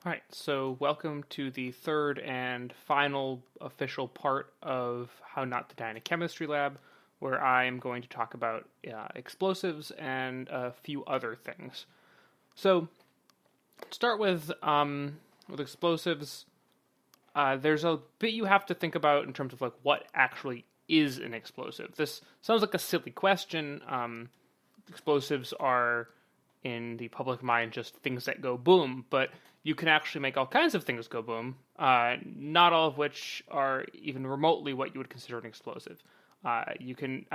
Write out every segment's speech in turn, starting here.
All right, so welcome to the third and final official part of How Not to Die in a Chemistry Lab, where I am going to talk about explosives and a few other things. So, to start with explosives, there's a bit you have to think about in terms of like what actually is an explosive. This sounds like a silly question. Explosives are in the public mind just things that go boom, but you can actually make all kinds of things go boom, not all of which are even remotely what you would consider an explosive. You can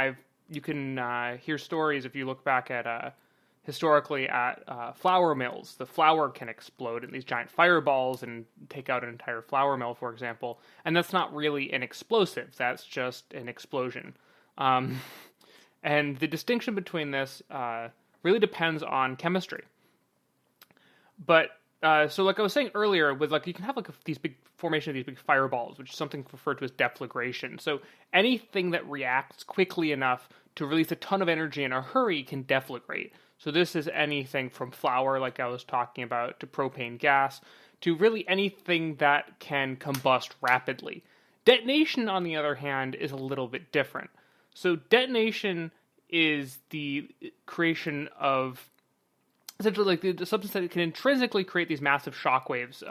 hear stories if you look back at historically at flour mills. The flour can explode in these giant fireballs and take out an entire flour mill, for example. And that's not really an explosive. That's just an explosion. And the distinction between this really depends on chemistry. But so, like I was saying earlier, with like you can have like these big formation of these big fireballs, which is something referred to as deflagration. So anything that reacts quickly enough to release a ton of energy in a hurry can deflagrate. So this is anything from flour, like I was talking about, to propane gas, to really anything that can combust rapidly. Detonation, on the other hand, is a little bit different. So detonation is the creation of essentially like the substance that can intrinsically create these massive shock waves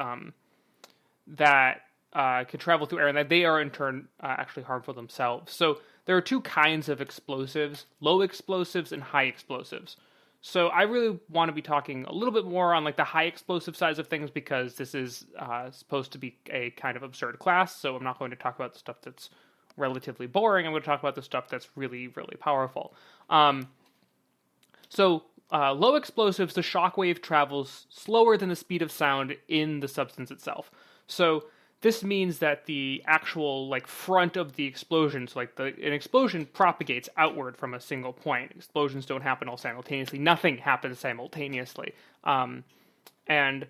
that can travel through air, and that they are in turn actually harmful themselves. So there are two kinds of explosives: low explosives and high explosives. So I really want to be talking a little bit more on like the high explosive sides of things, because this is supposed to be a kind of absurd class. So I'm not going to talk about the stuff that's relatively boring. I'm going to talk about the stuff that's really, really powerful. Low explosives, the shock wave travels slower than the speed of sound in the substance itself. So this means that the actual like front of the explosion, so like an explosion propagates outward from a single point. Explosions don't happen all simultaneously. Nothing happens simultaneously. And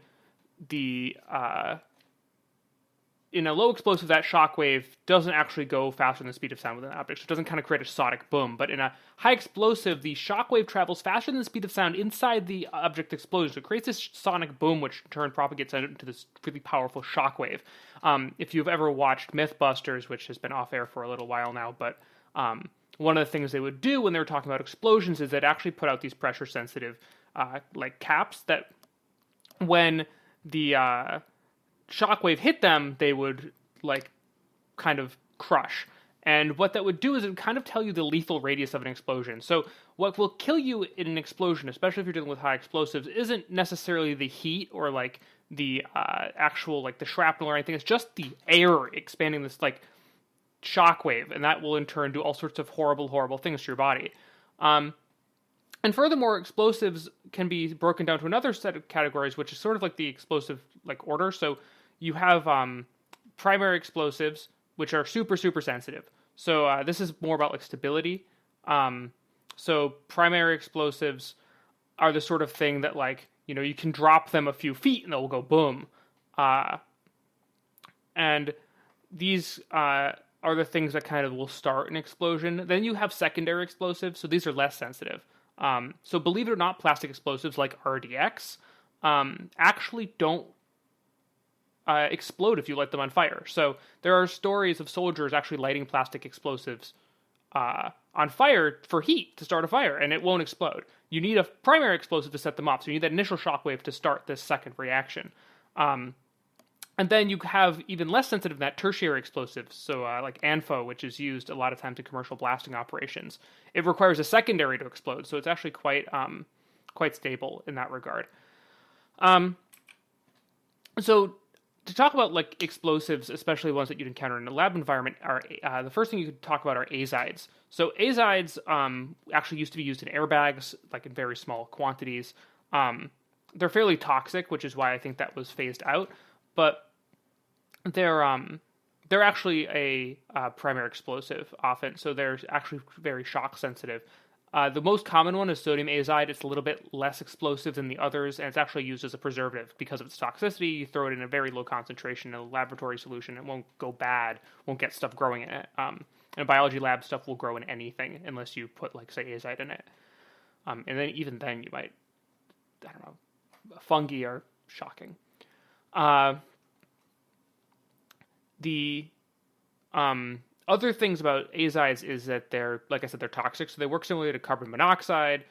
the in a low explosive, that shock wave doesn't actually go faster than the speed of sound with an object, so it doesn't kind of create a sonic boom. But in a high explosive, the shock wave travels faster than the speed of sound inside the object explosion, so it creates this sonic boom, which in turn propagates into this really powerful shock wave. If you've ever watched Mythbusters, which has been off air for a little while now, but one of the things they would do when they were talking about explosions is they'd actually put out these pressure-sensitive like caps that when the shockwave hit them, they would like kind of crush. And what that would do is it would kind of tell you the lethal radius of an explosion. So what will kill you in an explosion, especially if you're dealing with high explosives, isn't necessarily the heat or like the actual like the shrapnel or anything. It's just the air expanding this like shockwave, and that will in turn do all sorts of horrible, horrible things to your body. And furthermore, explosives can be broken down to another set of categories, which is sort of like the explosive like order. So you have primary explosives, which are super, super sensitive. So this is more about like stability. So primary explosives are the sort of thing that like, you know, you can drop them a few feet and they'll go boom. And these are the things that kind of will start an explosion. Then you have secondary explosives. So these are less sensitive. So believe it or not, plastic explosives like RDX actually don't explode if you light them on fire. So there are stories of soldiers actually lighting plastic explosives on fire for heat to start a fire, and it won't explode. You need a primary explosive to set them off, so you need that initial shockwave to start this second reaction. And then you have even less sensitive than that tertiary explosives, so like ANFO, which is used a lot of times in commercial blasting operations. It requires a secondary to explode, so it's actually quite stable in that regard. So to talk about like explosives, especially ones that you'd encounter in a lab environment, are the first thing you could talk about are azides. So azides actually used to be used in airbags, like in very small quantities. They're fairly toxic, which is why I think that was phased out. But they're actually a primary explosive often, so they're actually very shock sensitive. The most common one is sodium azide. It's a little bit less explosive than the others, and it's actually used as a preservative because of its toxicity. You throw it in a very low concentration in a laboratory solution, it won't go bad, won't get stuff growing in it. In a biology lab, stuff will grow in anything unless you put, like, say, azide in it. And then even then, you might, I don't know, fungi are shocking. Uh, the other things about azides is that they're, like I said, they're toxic. So they work similarly to carbon monoxide,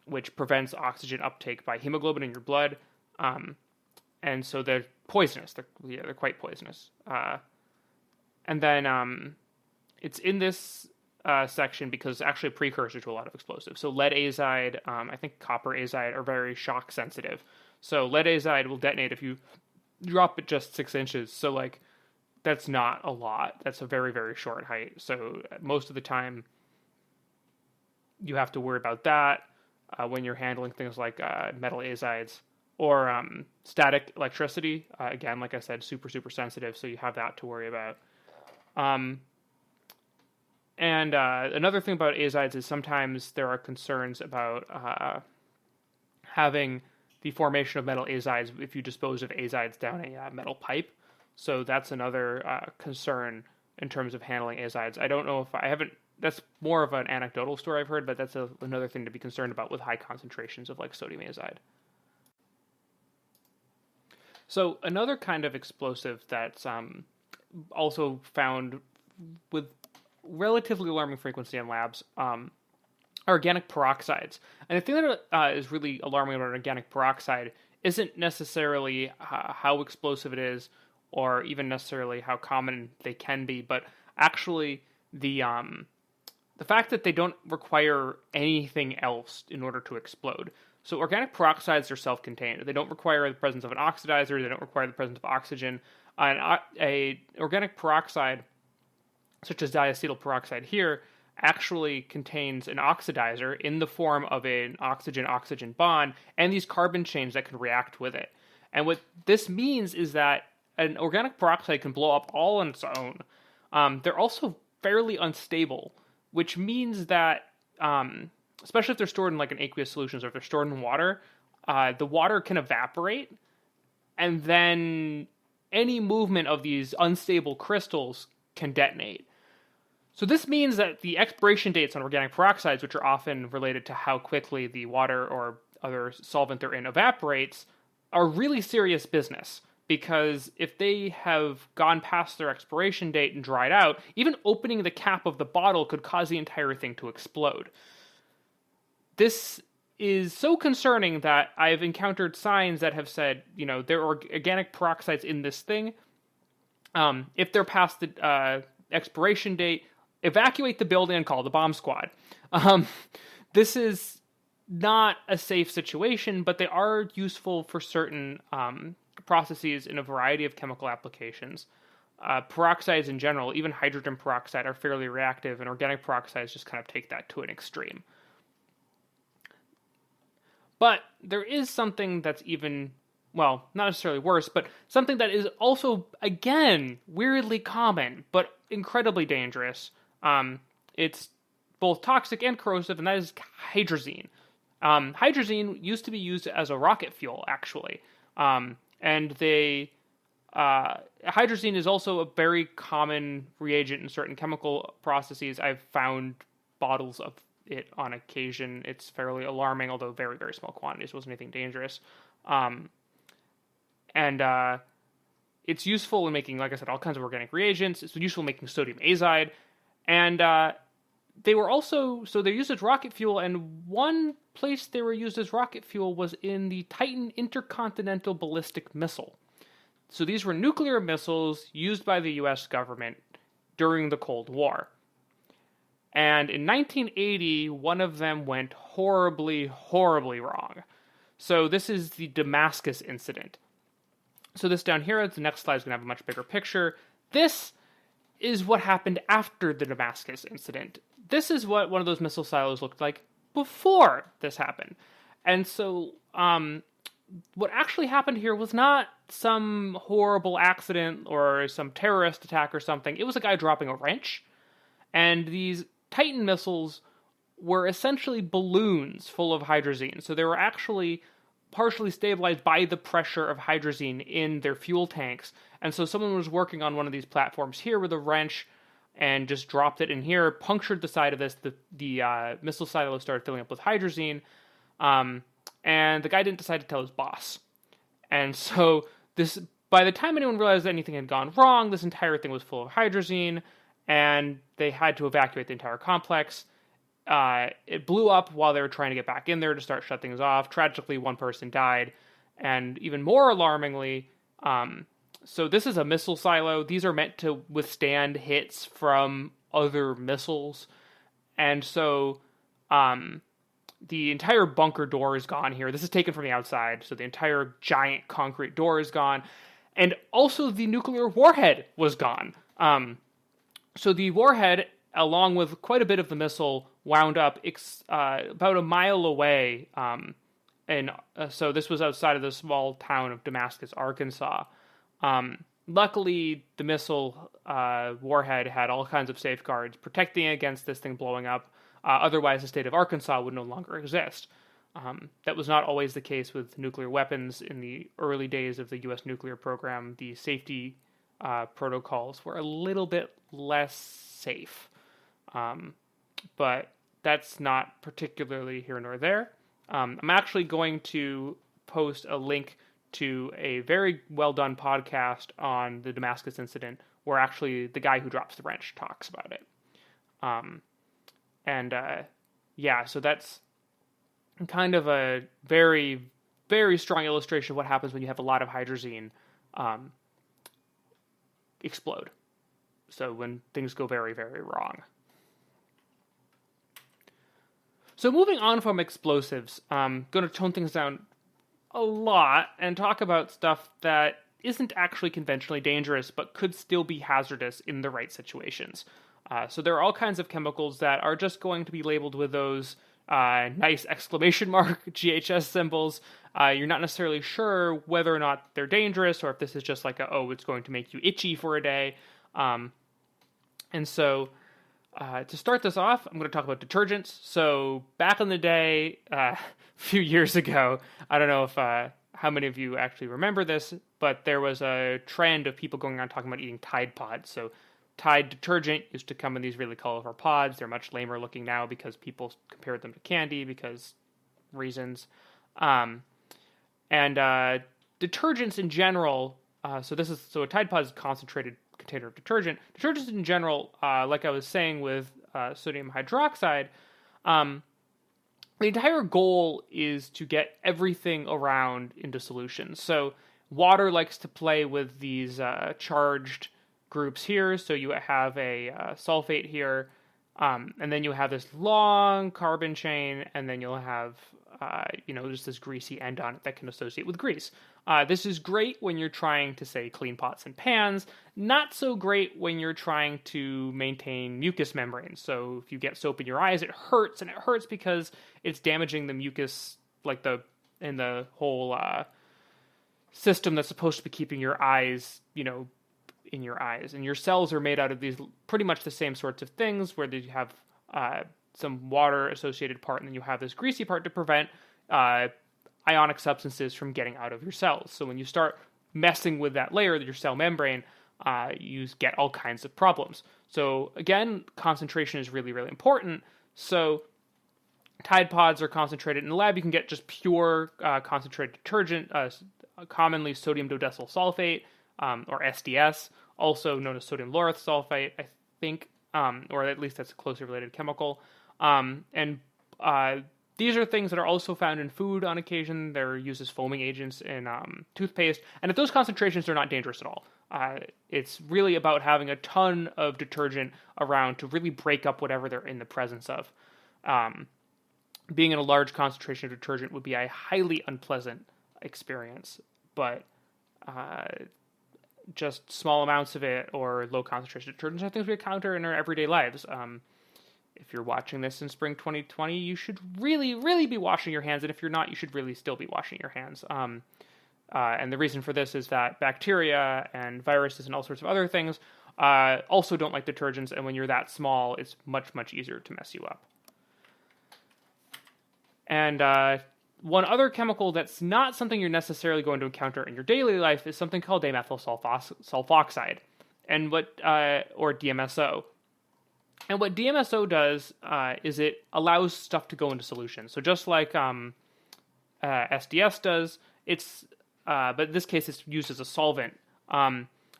which prevents oxygen uptake by hemoglobin in your blood. And so they're poisonous. They're quite poisonous. And then it's in this section because it's actually a precursor to a lot of explosives. So lead azide, I think copper azide are very shock sensitive. So lead azide will detonate if you drop it just 6 inches. So like that's not a lot. That's a very, very short height. So most of the time you have to worry about that when you're handling things like metal azides or static electricity. Again, like I said, super, super sensitive. So you have that to worry about. And another thing about azides is sometimes there are concerns about having the formation of metal azides if you dispose of azides down a metal pipe. So that's another concern in terms of handling azides. I don't know if I haven't, that's more of an anecdotal story I've heard, but that's another thing to be concerned about with high concentrations of like sodium azide. So another kind of explosive that's also found with relatively alarming frequency in labs are organic peroxides. And the thing that is really alarming about organic peroxide isn't necessarily how explosive it is or even necessarily how common they can be, but actually the fact that they don't require anything else in order to explode. So organic peroxides are self-contained. They don't require the presence of an oxidizer. They don't require the presence of oxygen. A organic peroxide, such as diacetyl peroxide here, actually contains an oxidizer in the form of an oxygen-oxygen bond and these carbon chains that can react with it. And what this means is that an organic peroxide can blow up all on its own. They're also fairly unstable, which means that, especially if they're stored in like an aqueous solutions or if they're stored in water, the water can evaporate, and then any movement of these unstable crystals can detonate. So this means that the expiration dates on organic peroxides, which are often related to how quickly the water or other solvent they're in evaporates, are really serious business. Because if they have gone past their expiration date and dried out, even opening the cap of the bottle could cause the entire thing to explode. This is so concerning that I've encountered signs that have said, you know, there are organic peroxides in this thing. If they're past the expiration date, evacuate the building and call the bomb squad. This is not a safe situation, but they are useful for certain processes in a variety of chemical applications. Peroxides in general, even hydrogen peroxide, are fairly reactive, and organic peroxides just kind of take that to an extreme. But there is something that's even, well, not necessarily worse, but something that is also, again, weirdly common, but incredibly dangerous. It's both toxic and corrosive, and that is hydrazine. Hydrazine used to be used as a rocket fuel, actually. And hydrazine is also a very common reagent in certain chemical processes. I've found bottles of it on occasion. It's fairly alarming, although very, very small quantities. It wasn't anything dangerous. It's useful in making, like I said, all kinds of organic reagents. It's useful in making sodium azide. And they were also, so they're used as rocket fuel, and one place they were used as rocket fuel was in the Titan intercontinental ballistic missile. So these were nuclear missiles used by the US government during the Cold War. And in 1980, one of them went horribly, horribly wrong. So this is the Damascus incident. So this down here, the next slide is going to have a much bigger picture. This is what happened after the Damascus incident. This is what one of those missile silos looked like before this happened. And so what actually happened here was not some horrible accident or some terrorist attack or something. It was a guy dropping a wrench. And these Titan missiles were essentially balloons full of hydrazine. So they were actually partially stabilized by the pressure of hydrazine in their fuel tanks. And so someone was working on one of these platforms here with a wrench and just dropped it in here, punctured the side of this. The missile silo started filling up with hydrazine. And the guy didn't decide to tell his boss. And so this, by the time anyone realized that anything had gone wrong, this entire thing was full of hydrazine, and they had to evacuate the entire complex. It blew up while they were trying to get back in there to start shut things off. Tragically, one person died, and even more alarmingly, so this is a missile silo. These are meant to withstand hits from other missiles, and so the entire bunker door is gone here. This is taken from the outside, so the entire giant concrete door is gone, and also the nuclear warhead was gone. So the warhead, along with quite a bit of the missile, wound up about a mile away. So this was outside of the small town of Damascus, Arkansas. Luckily, the missile warhead had all kinds of safeguards protecting against this thing blowing up. Otherwise, the state of Arkansas would no longer exist. That was not always the case with nuclear weapons. In the early days of the U.S. nuclear program, the safety protocols were a little bit less safe. But that's not particularly here nor there. I'm actually going to post a link to a very well done podcast on the Damascus incident, where actually the guy who drops the wrench talks about it. So that's kind of a very, very strong illustration of what happens when you have a lot of hydrazine explode. So when things go very, very wrong. So moving on from explosives, I'm going to tone things down a lot and talk about stuff that isn't actually conventionally dangerous, but could still be hazardous in the right situations. So there are all kinds of chemicals that are just going to be labeled with those nice exclamation mark GHS symbols. You're not necessarily sure whether or not they're dangerous, or if this is just like it's going to make you itchy for a day. To start this off, I'm going to talk about detergents. So back in the day, a few years ago, I don't know if how many of you actually remember this, but there was a trend of people going around talking about eating Tide Pods. So Tide detergent used to come in these really colorful pods. They're much lamer looking now because people compared them to candy because reasons. Detergents in general, so a Tide Pod is a concentrated container of detergent. Detergents in general, like I was saying with sodium hydroxide, the entire goal is to get everything around into solution. So water likes to play with these charged groups here. So you have a sulfate here, and then you have this long carbon chain, and then you'll have just this greasy end on it that can associate with grease. This is great when you're trying to, say, clean pots and pans. Not so great when you're trying to maintain mucous membranes. So if you get soap in your eyes, it hurts, and it hurts because it's damaging the mucus, in the whole system that's supposed to be keeping your eyes, in your eyes. And your cells are made out of these pretty much the same sorts of things, where you have some water-associated part, and then you have this greasy part to prevent ionic substances from getting out of your cells. So when you start messing with that layer, your cell membrane, you get all kinds of problems. So again, concentration is really, really important. So Tide Pods are concentrated. In the lab, you can get just pure concentrated detergent, commonly sodium dodecyl sulfate, or SDS, also known as sodium lauryl sulfate, I think, or at least that's a closely related chemical. These are things that are also found in food on occasion. They're used as foaming agents in toothpaste. And at those concentrations, they're not dangerous at all. It's really about having a ton of detergent around to really break up whatever they're in the presence of. Being in a large concentration of detergent would be a highly unpleasant experience. But just small amounts of it or low concentration detergents are things we encounter in our everyday lives. If you're watching this in spring 2020, you should really, really be washing your hands. And if you're not, you should really still be washing your hands. And the reason for this is that bacteria and viruses and all sorts of other things also don't like detergents. And when you're that small, it's much, much easier to mess you up. And one other chemical that's not something you're necessarily going to encounter in your daily life is something called dimethyl sulfoxide, and or DMSO. And what DMSO does is it allows stuff to go into solution. So just like SDS does, it's but in this case, it's used as a solvent.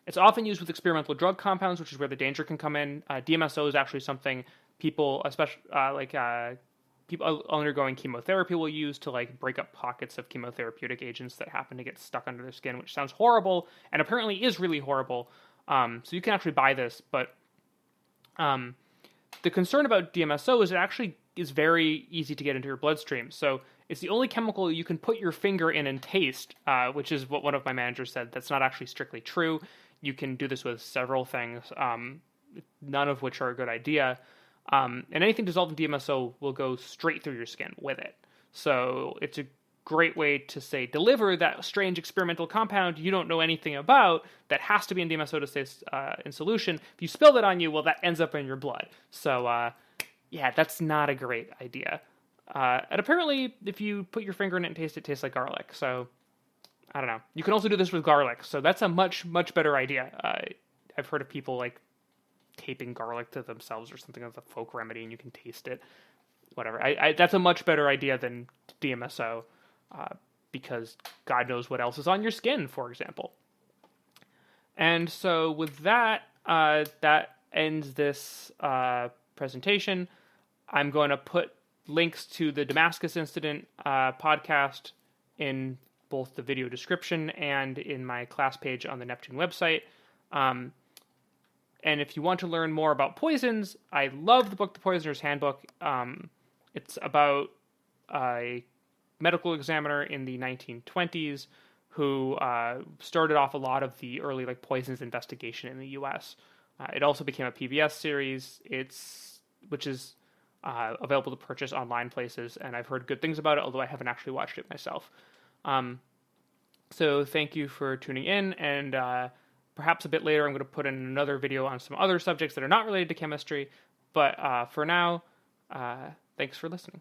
It's often used with experimental drug compounds, which is where the danger can come in. DMSO is actually something people, especially people undergoing chemotherapy, will use to like break up pockets of chemotherapeutic agents that happen to get stuck under their skin, which sounds horrible and apparently is really horrible. So you can actually buy this, but the concern about DMSO is it actually is very easy to get into your bloodstream. So it's the only chemical you can put your finger in and taste, which is what one of my managers said. That's not actually strictly true. You can do this with several things, none of which are a good idea. And anything dissolved in DMSO will go straight through your skin with it. So it's a great way to, say, deliver that strange experimental compound you don't know anything about that has to be in DMSO to stay in solution. If you spill that on you, well, that ends up in your blood. So, yeah, that's not a great idea. And apparently, if you put your finger in it and taste it, tastes like garlic. So, I don't know. You can also do this with garlic. So that's a much, much better idea. I've heard of people, like, taping garlic to themselves or something as a folk remedy, and you can taste it. Whatever. That's a much better idea than DMSO, because God knows what else is on your skin, for example. And so with that, that ends this presentation. I'm going to put links to the Damascus Incident podcast in both the video description and in my class page on the NEPTUN website. And if you want to learn more about poisons, I love the book, The Poisoner's Handbook. It's about a medical examiner in the 1920s who started off a lot of the early poisons investigation in the U.S. It also became a PBS series, which is available to purchase online places, and I've heard good things about it, although I haven't actually watched it myself. So thank you for tuning in, and perhaps a bit later I'm going to put in another video on some other subjects that are not related to chemistry, but for now, thanks for listening.